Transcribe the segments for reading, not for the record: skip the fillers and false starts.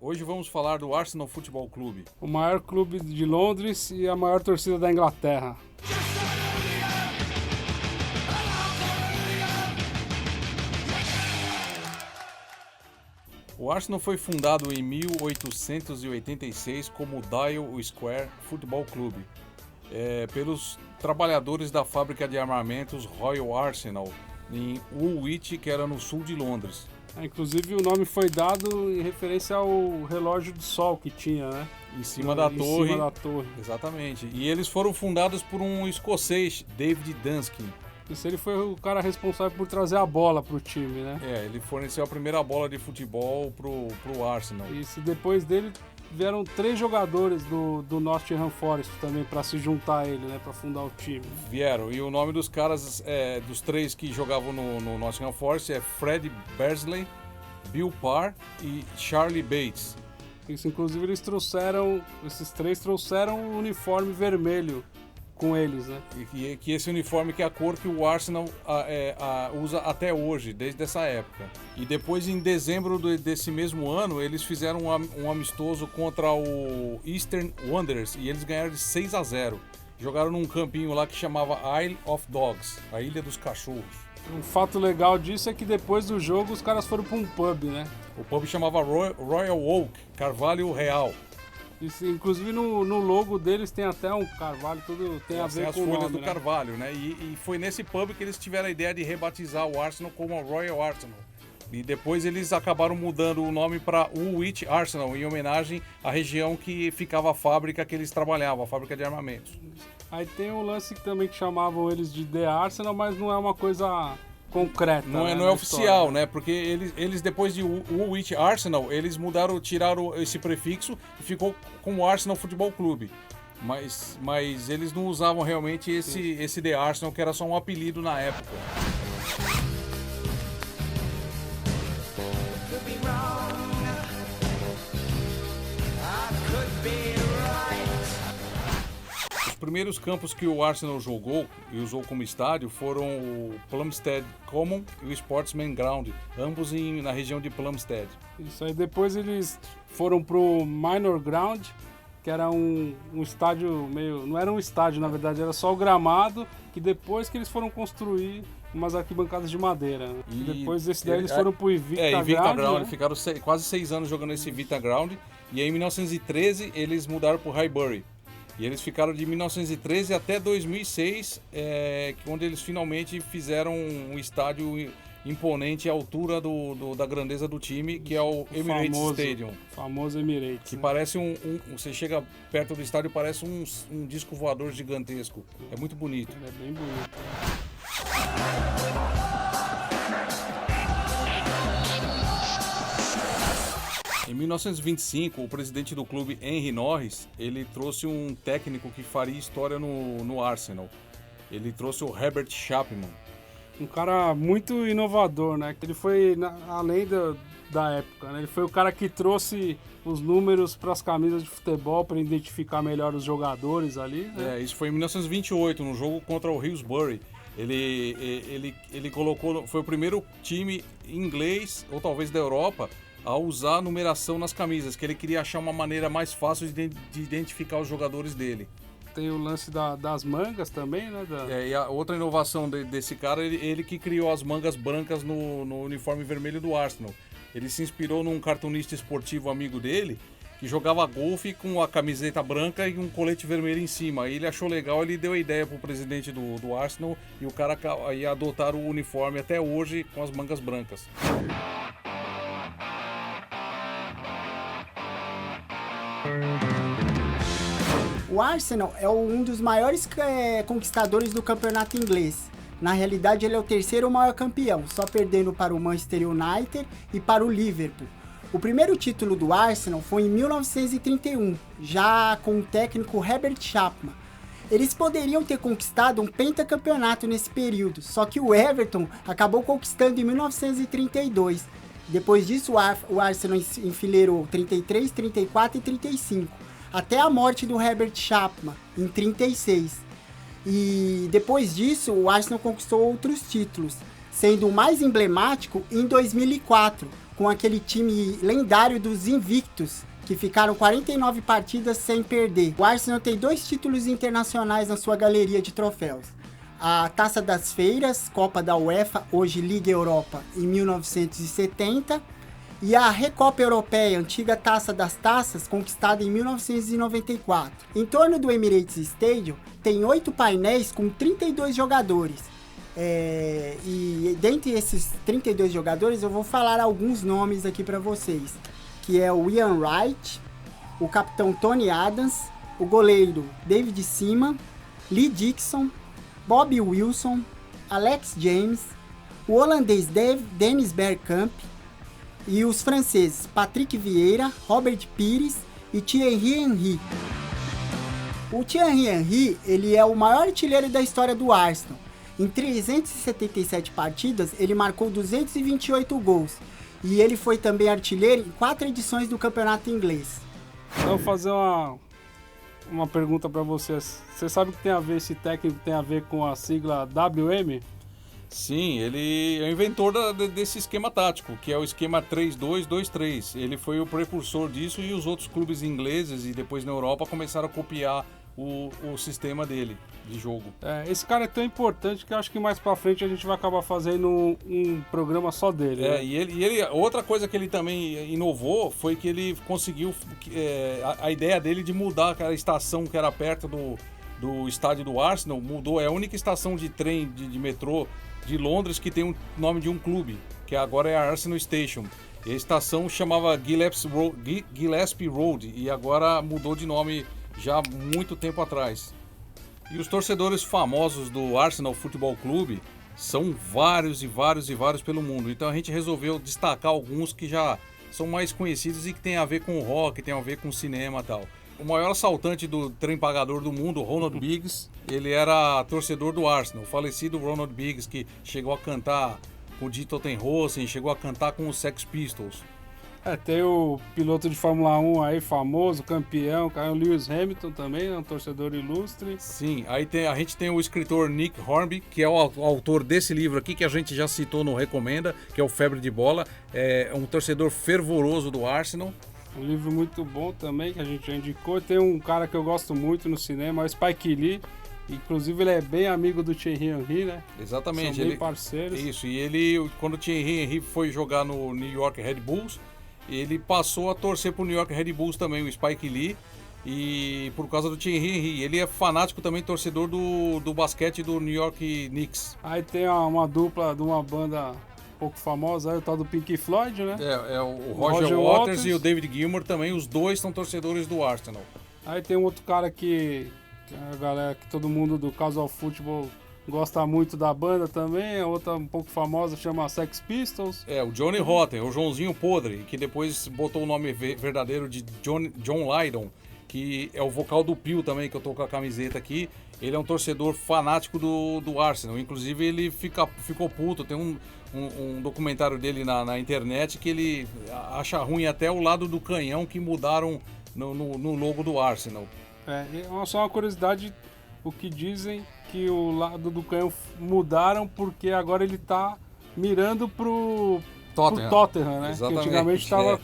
Hoje vamos falar do Arsenal Futebol Clube. O maior clube de Londres e a maior torcida da Inglaterra. O Arsenal foi fundado em 1886 como Dial Square Football Club, pelos trabalhadores da fábrica de armamentos Royal Arsenal, em Woolwich, que era no sul de Londres. Inclusive o nome foi dado em referência ao relógio de sol que tinha, né? Em cima da torre. Em cima da torre. Exatamente. E eles foram fundados por um escocês, David Dunskin. Isso, ele foi o cara responsável por trazer a bola pro time, né? Ele forneceu a primeira bola de futebol pro Arsenal. Isso, depois dele vieram 3 jogadores do Nottingham Forest também para se juntar a ele, né? Para fundar o time. Vieram, e o nome dos caras, dos 3 que jogavam no Nottingham Forest é Fred Beardsley, Bill Parr e Charlie Bates. Isso, inclusive esses 3 trouxeram o uniforme vermelho com eles, né? E que esse uniforme que é a cor que o Arsenal usa até hoje, desde essa época. E depois, em dezembro desse mesmo ano, eles fizeram um amistoso contra o Eastern Wanderers e eles ganharam de 6-0. Jogaram num campinho lá que chamava Isle of Dogs, a Ilha dos Cachorros. Um fato legal disso é que depois do jogo os caras foram para um pub, né? O pub chamava Royal Oak, Carvalho Real. Isso, inclusive no logo deles tem até um carvalho, tudo tem a ver com o nome, as folhas do né? carvalho, né? E foi nesse pub que eles tiveram a ideia de rebatizar o Arsenal como a Royal Arsenal. E depois eles acabaram mudando o nome para Woolwich Arsenal, em homenagem à região que ficava a fábrica que eles trabalhavam, a fábrica de armamentos. Aí tem um lance também que chamavam eles de The Arsenal, mas não é uma coisa concreta. Não é oficial, né? Porque eles depois de Woolwich Arsenal, eles tiraram esse prefixo e ficou como Arsenal Futebol Clube. Mas eles não usavam realmente esse The Arsenal, que era só um apelido na época. Os primeiros campos que o Arsenal jogou e usou como estádio foram o Plumstead Common e o Sportsman Ground, ambos na região de Plumstead. Isso aí, depois eles foram pro Minor Ground, que era um estádio meio... Não era um estádio, na verdade, era só o gramado, que depois que eles foram construir umas arquibancadas de madeira. E depois desse daí eles foram pro Invicta Ground, né? Ficaram quase 6 anos jogando esse Invicta Ground, e aí em 1913 eles mudaram pro Highbury. E eles ficaram de 1913 até 2006, onde eles finalmente fizeram um estádio imponente à altura da grandeza do time, que é o Emirates Stadium. O famoso Emirates. Que parece você chega perto do estádio, parece um disco voador gigantesco. É muito bonito. É bem bonito. Em 1925, o presidente do clube, Henry Norris, ele trouxe um técnico que faria história no Arsenal. Ele trouxe o Herbert Chapman. Um cara muito inovador, né? Ele foi além da época, né? Ele foi o cara que trouxe os números para as camisas de futebol para identificar melhor os jogadores ali, né? Isso foi em 1928, no jogo contra o Hillsborough. Ele colocou, foi o primeiro time inglês, ou talvez da Europa, a usar a numeração nas camisas, que ele queria achar uma maneira mais fácil de identificar os jogadores dele. Tem o lance das mangas também, né? E a outra inovação desse cara, ele que criou as mangas brancas no uniforme vermelho do Arsenal. Ele se inspirou num cartunista esportivo amigo dele, que jogava golfe com a camiseta branca e um colete vermelho em cima. Aí ele achou legal, ele deu a ideia pro presidente do Arsenal e o cara ia adotar o uniforme até hoje com as mangas brancas. O Arsenal é um dos maiores conquistadores do campeonato inglês. Na realidade, ele é o terceiro maior campeão, só perdendo para o Manchester United e para o Liverpool. O primeiro título do Arsenal foi em 1931, já com o técnico Herbert Chapman. Eles poderiam ter conquistado um pentacampeonato nesse período, só que o Everton acabou conquistando em 1932. Depois disso, o Arsenal enfileirou 33, 34 e 35, até a morte do Herbert Chapman, em 36. E depois disso, o Arsenal conquistou outros títulos, sendo o mais emblemático em 2004, com aquele time lendário dos Invictus, que ficaram 49 partidas sem perder. O Arsenal tem 2 títulos internacionais na sua galeria de troféus. A Taça das Feiras, Copa da UEFA, hoje Liga Europa, em 1970, e a Recopa Europeia, antiga Taça das Taças, conquistada em 1994. Em torno do Emirates Stadium, tem 8 painéis com 32 jogadores. E dentre esses 32 jogadores, eu vou falar alguns nomes aqui para vocês, que é o Ian Wright, o capitão Tony Adams, o goleiro David Seaman, Lee Dixon, Bobby Wilson, Alex James, o holandês Dennis Bergkamp e os franceses Patrick Vieira, Robert Pires e Thierry Henry. O Thierry Henry, ele é o maior artilheiro da história do Arsenal. Em 377 partidas, ele marcou 228 gols. E ele foi também artilheiro em 4 edições do campeonato inglês. Então, vou fazer uma pergunta para você. Você sabe o que tem a ver, esse técnico tem a ver com a sigla WM? Sim, ele é o inventor desse esquema tático, que é o esquema 3-2-2-3. Ele foi o precursor disso e os outros clubes ingleses e depois na Europa começaram a copiar o sistema dele de jogo. Esse cara é tão importante que eu acho que mais pra frente a gente vai acabar fazendo um programa só dele. Né? E ele, outra coisa que ele também inovou foi que ele conseguiu a ideia dele de mudar aquela estação que era perto do estádio do Arsenal, mudou, é a única estação de trem, de metrô de Londres que tem o nome de um clube, que agora é a Arsenal Station. E a estação chamava Gillespie Road e agora mudou de nome já há muito tempo atrás. E os torcedores famosos do Arsenal Futebol Clube são vários pelo mundo. Então a gente resolveu destacar alguns que já são mais conhecidos e que tem a ver com o rock, tem a ver com cinema e tal. O maior assaltante do trem pagador do mundo, Ronald Biggs, ele era torcedor do Arsenal. O falecido Ronald Biggs, que chegou a cantar com o Dieter Rosen, chegou a cantar com os Sex Pistols. Tem o piloto de Fórmula 1 aí, famoso, campeão, o Lewis Hamilton também, um torcedor ilustre. Sim, aí a gente tem o escritor Nick Hornby, que é o autor desse livro aqui, que a gente já citou no Recomenda, que é o Febre de Bola, é um torcedor fervoroso do Arsenal. Um livro muito bom também, que a gente já indicou. Tem um cara que eu gosto muito no cinema, é o Spike Lee. Inclusive ele é bem amigo do Thierry Henry, né? Exatamente. São bem parceiros. Isso, e ele, quando o Thierry Henry foi jogar no New York Red Bulls, ele passou a torcer pro New York Red Bulls também, o Spike Lee, e por causa do Thierry Henry. Ele é fanático também, torcedor do basquete do New York Knicks. Aí tem uma dupla de uma banda um pouco famosa, aí, o tal do Pink Floyd, né? É o Roger Waters e o David Gilmour também, os dois são torcedores do Arsenal. Aí tem um outro cara que a galera, que todo mundo do Casual Football gosta muito da banda também, a outra um pouco famosa chama Sex Pistols. O Johnny Rotten, o Joãozinho Podre, que depois botou o nome verdadeiro de John Lydon, que é o vocal do Pio também, que eu tô com a camiseta aqui. Ele é um torcedor fanático do Arsenal, inclusive ele ficou puto, tem um documentário dele na internet que ele acha ruim até o lado do canhão que mudaram no logo do Arsenal. Só uma curiosidade, o que dizem que o lado do canhão mudaram porque agora ele tá mirando pro Tottenham, né? Exatamente. Que antigamente estava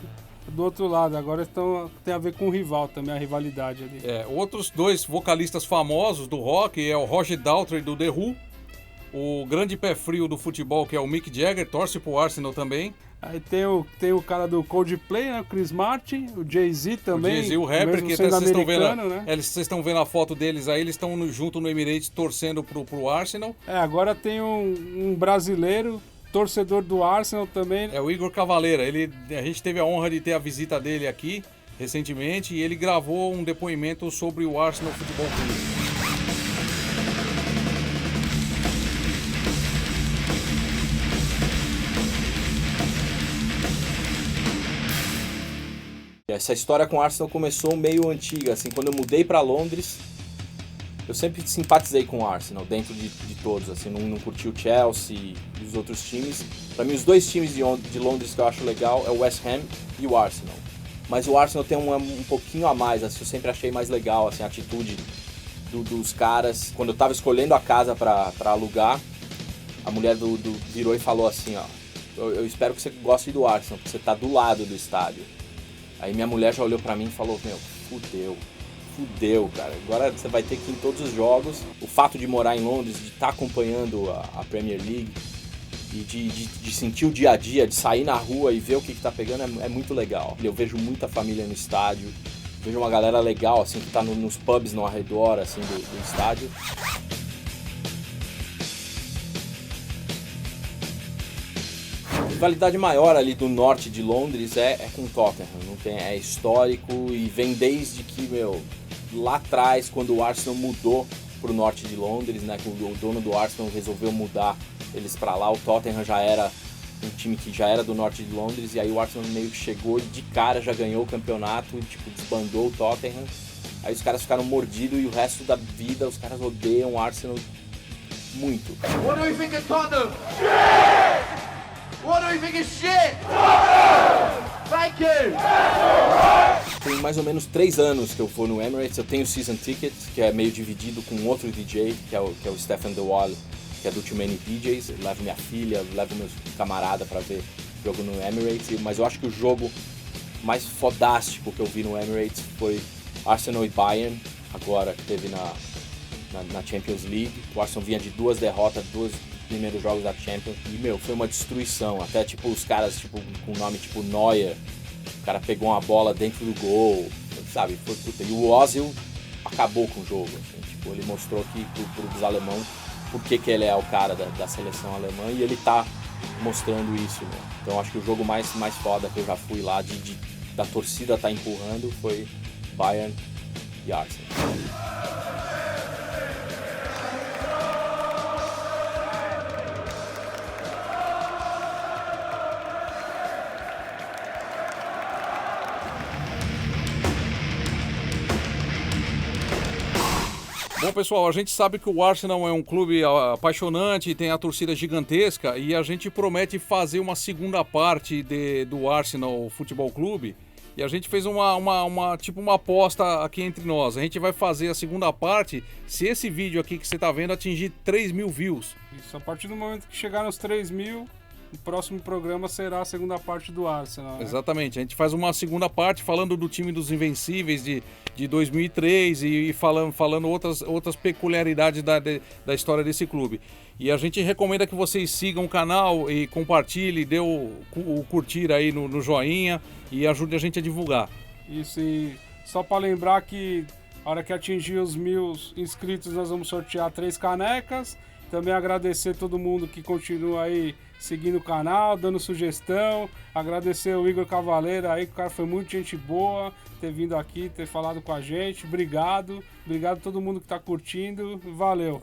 do outro lado, agora tem a ver com o rival também, a rivalidade ali. Outros dois vocalistas famosos do rock é o Roger Daltrey do The Who, o grande pé frio do futebol que é o Mick Jagger, torce pro Arsenal também. Aí tem o cara do Coldplay, né? O Chris Martin, o Jay-Z também. O Jay-Z, o rapper, que até vocês estão vendo, né? Vocês estão vendo a foto deles aí, eles estão junto no Emirates torcendo pro Arsenal. Agora tem um brasileiro, torcedor do Arsenal também. É o Igor Cavaleira, a gente teve a honra de ter a visita dele aqui recentemente e ele gravou um depoimento sobre o Arsenal Futebol Clube. Essa história com o Arsenal começou meio antiga, assim, quando eu mudei para Londres, eu sempre simpatizei com o Arsenal, dentro de todos, assim, não curti o Chelsea e os outros times. Para mim, os dois times de Londres que eu acho legal é o West Ham e o Arsenal. Mas o Arsenal tem um pouquinho a mais, assim, eu sempre achei mais legal, assim, a atitude dos caras. Quando eu tava escolhendo a casa para alugar, a mulher virou e falou assim, ó, eu espero que você goste do Arsenal, porque você tá do lado do estádio. Aí minha mulher já olhou pra mim e falou, meu, fudeu, cara. Agora você vai ter que ir em todos os jogos. O fato de morar em Londres, de estar acompanhando a Premier League e de sentir o dia a dia, de sair na rua e ver o que tá pegando é muito legal. Eu vejo muita família no estádio, vejo uma galera legal, assim, que tá nos pubs no arredor, assim, do estádio. A rivalidade maior ali do norte de Londres é com o Tottenham, não tem, é histórico e vem desde que, meu, lá atrás, quando o Arsenal mudou pro norte de Londres, né, que o dono do Arsenal resolveu mudar eles para lá, o Tottenham já era um time que já era do norte de Londres, e aí o Arsenal meio que chegou e de cara já ganhou o campeonato, tipo, desbandou o Tottenham. Aí os caras ficaram mordidos e o resto da vida os caras odeiam o Arsenal muito. What do you think of Tottenham? What do you think of shit? Thank you! Tem mais ou menos 3 anos que eu vou no Emirates, eu tenho season ticket, que é meio dividido com outro DJ, que é o Stefan De Wall, que é do Too Many DJs. Eu levo minha filha, levo meus camarada pra ver jogo no Emirates, mas eu acho que o jogo mais fodástico que eu vi no Emirates foi Arsenal e Bayern, agora que teve na Champions League. O Arsenal vinha de 2 derrotas, 2 primeiros jogos da Champions, e, meu, foi uma destruição. Até, tipo, os caras, tipo, com nome tipo Neuer, o cara pegou uma bola dentro do gol, sabe? Foi puta. E o Ozil acabou com o jogo, assim, tipo, ele mostrou que pros alemão por que ele é o cara da seleção alemã, e ele tá mostrando isso, né? Então acho que o jogo mais foda que eu já fui lá, da torcida tá empurrando, foi Bayern e Arsenal. Bom, pessoal, a gente sabe que o Arsenal é um clube apaixonante, tem a torcida gigantesca, e a gente promete fazer uma segunda parte do Arsenal Futebol Clube, e a gente fez uma aposta aqui entre nós. A gente vai fazer a segunda parte se esse vídeo aqui que você tá vendo atingir 3.000 views. Isso, a partir do momento que chegar nos 3.000, o próximo programa será a segunda parte do Arsenal, né? Exatamente, a gente faz uma segunda parte falando do time dos Invencíveis de 2003 e falando outras peculiaridades da história desse clube. E a gente recomenda que vocês sigam o canal e compartilhem, dê o curtir aí no joinha e ajude a gente a divulgar. Isso, e só para lembrar que a hora que atingir os 1.000 inscritos nós vamos sortear 3 canecas. Também agradecer todo mundo que continua aí seguindo o canal, dando sugestão. Agradecer o Igor Cavaleiro aí, que o cara foi muito gente boa, ter vindo aqui, ter falado com a gente. Obrigado. Obrigado a todo mundo que tá curtindo. Valeu.